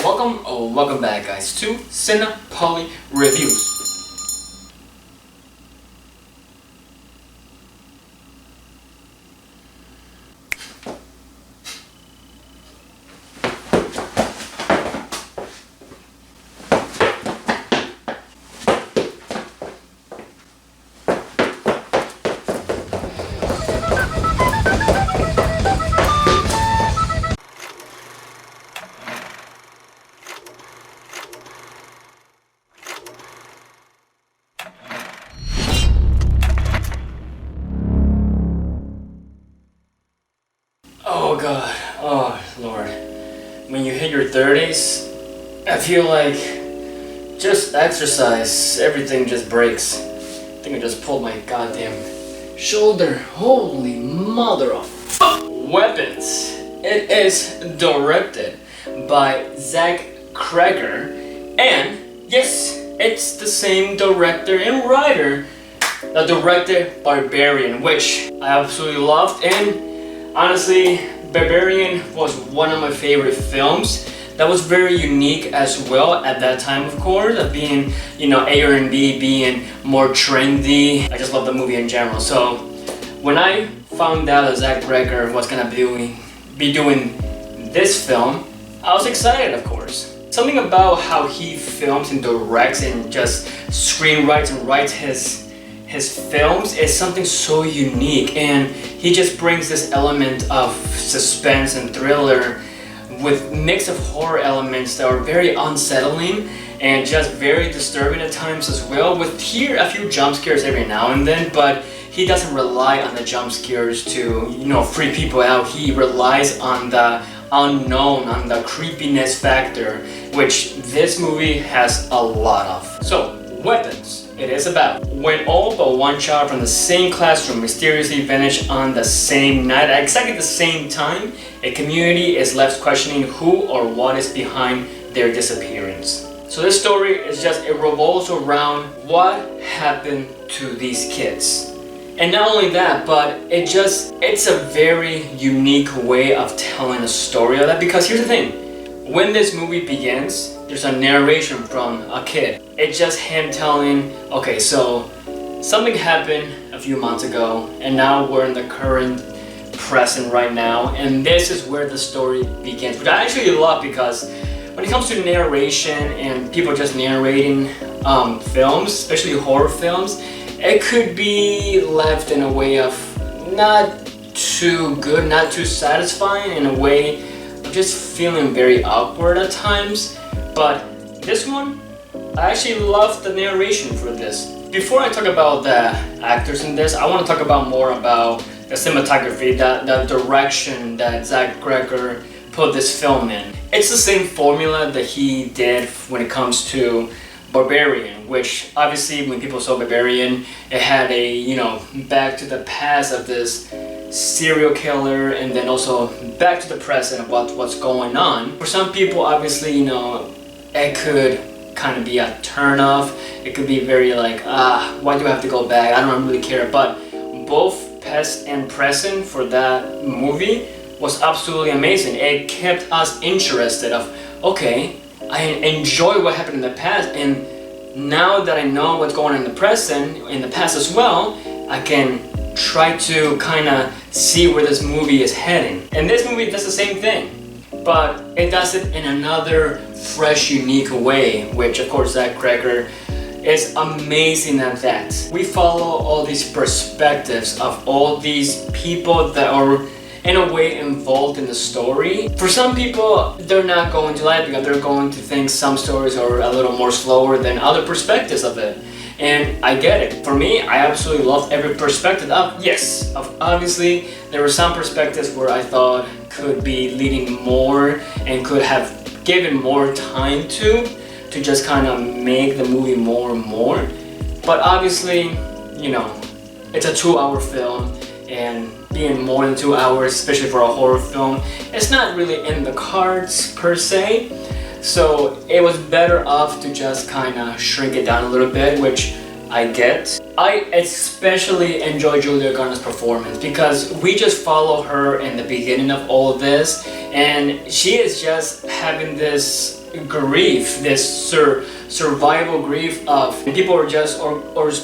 Welcome back guys to Cinepoly Reviews. Oh god, oh lord. When you hit your 30s, I feel like just exercise, everything just breaks. I think I just pulled my goddamn shoulder. Holy mother of weapons. It is directed by Cregger, and yes, it's the same director and writer that directed Barbarian, which I absolutely loved. And honestly, Barbarian was one of my favorite films. That was very unique as well at that time, of course, of being, A&B being more trendy. I just love the movie in general. So when I found out that Cregger was gonna be doing this film, I was excited, of course. Something about how he films and directs and just screenwrites and writes his films is something so unique, and he just brings this element of suspense and thriller with mix of horror elements that are very unsettling and just very disturbing at times as well, with here a few jump scares every now and then, but he doesn't rely on the jump scares to freak people out. He relies on the unknown, on the creepiness factor, which this movie has a lot of. So, weapons. It is about when all but one child from the same classroom mysteriously vanish on the same night at exactly the same time, a community is left questioning who or what is behind their disappearance. So this story is it revolves around what happened to these kids. And not only that, but it's a very unique way of telling a story of that, because here's the thing. When this movie begins, there's a narration from a kid. It's just him telling, okay, so something happened a few months ago, and now we're in the current present right now, and this is where the story begins, which I actually love, because when it comes to narration and people just narrating films, especially horror films, it could be left in a way of not too good, not too satisfying, in a way of just feeling very awkward at times. But this one, I actually love the narration for this. Before I talk about the actors in this, I want to talk about more about the cinematography, the direction that Cregger put this film in. It's the same formula that he did when it comes to Barbarian, which obviously when people saw Barbarian, it had a, back to the past of this serial killer, and then also back to the present of what's going on. For some people, obviously, it could kind of be a turn off. It could be very like, why do I have to go back? I don't really care. But both past and present for that movie was absolutely amazing. It kept us interested of, okay, I enjoy what happened in the past, and now that I know what's going on in the present, in the past as well, I can try to kind of see where this movie is heading. And this movie does the same thing, but it does it in another fresh, unique way, which of course Cregger is amazing at that. We follow all these perspectives of all these people that are in a way involved in the story. For some people, they're not going to like it because they're going to think some stories are a little more slower than other perspectives of it. And I get it. For me, I absolutely loved every perspective of, yes, obviously there were some perspectives where I thought could be leading more and could have given more time to just kind of make the movie more and more. But obviously, it's a 2-hour film, and being more than 2 hours, especially for a horror film, it's not really in the cards per se. So it was better off to just kind of shrink it down a little bit, which I get. I especially enjoy Julia Garner's performance because we just follow her in the beginning of all of this, and she is just having this grief, this survival grief of people are just or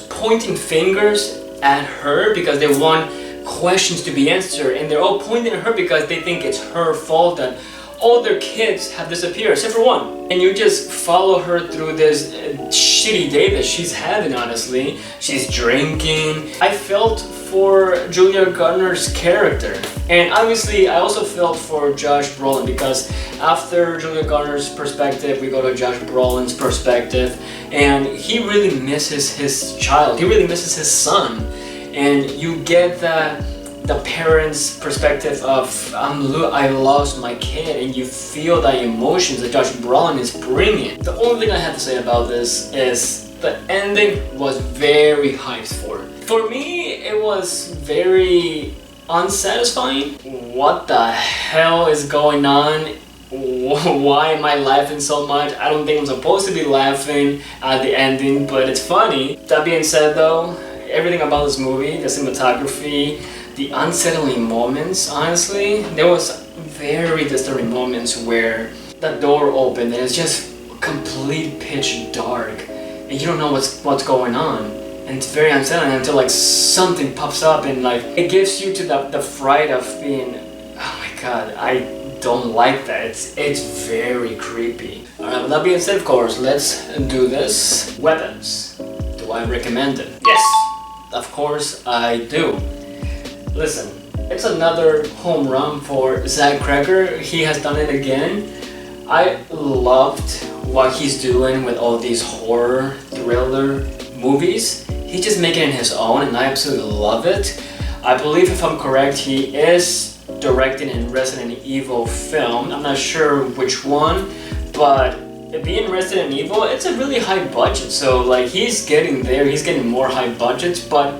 pointing fingers at her because they want questions to be answered, and they're all pointing at her because they think it's her fault that all their kids have disappeared except for one. And you just follow her through this shitty day that she's having, honestly. She's drinking. I felt for Julia Garner's character. And obviously I also felt for Josh Brolin because after Julia Garner's perspective, we go to Josh Brolin's perspective, and he really misses his child. He really misses his son. And you get the parents' perspective of I lost my kid, and you feel the emotions that Josh Brolin is bringing. The only thing I have to say about this is the ending was very hyped for. For me, it was very unsatisfying. What the hell is going on? Why am I laughing so much? I don't think I'm supposed to be laughing at the ending, but it's funny. That being said though, everything about this movie, the cinematography, the unsettling moments, honestly, there was very disturbing moments where the door opened and it's just complete pitch dark and you don't know what's going on, and it's very unsettling until like something pops up and like it gives you to the fright of being, oh my god, I don't like that. It's very creepy. Alright, with that being said, of course, let's do this. Weapons. Do I recommend it? Yes! Of course I do. Listen, it's another home run for Zach Cregger. He has done it again. I loved what he's doing with all these horror thriller movies. He's just making it his own, and I absolutely love it. I believe, if I'm correct, he is directing a Resident Evil film. I'm not sure which one, but being Resident Evil, it's a really high budget. So like he's getting there, he's getting more high budgets, but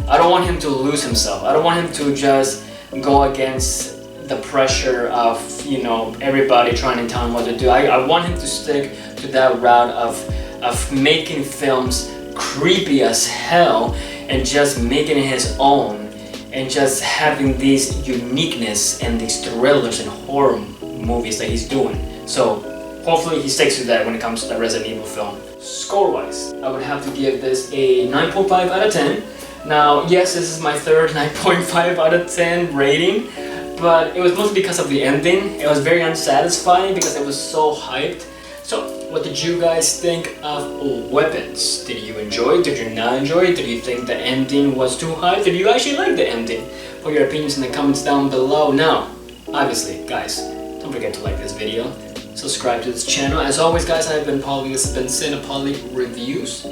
I don't want him to lose himself. I don't want him to just go against the pressure of, you know, everybody trying to tell him what to do. I want him to stick to that route of making films creepy as hell and just making it his own and just having this uniqueness and these thrillers and horror movies that he's doing. So hopefully he sticks to that when it comes to the Resident Evil film. Score-wise, I would have to give this a 9.5 out of 10. Now, yes, this is my third 9.5 out of 10 rating, but it was mostly because of the ending. It was very unsatisfying because it was so hyped. So, what did you guys think of Weapons? Did you enjoy it? Did you not enjoy it? Did you think the ending was too hyped? Did you actually like the ending? Put your opinions in the comments down below. Now, obviously, guys, don't forget to like this video. Subscribe to this channel. As always, guys, I've been Paulie. This has been Cinepoly Reviews.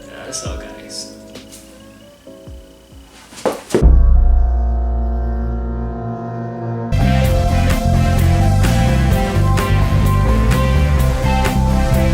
That's all, guys.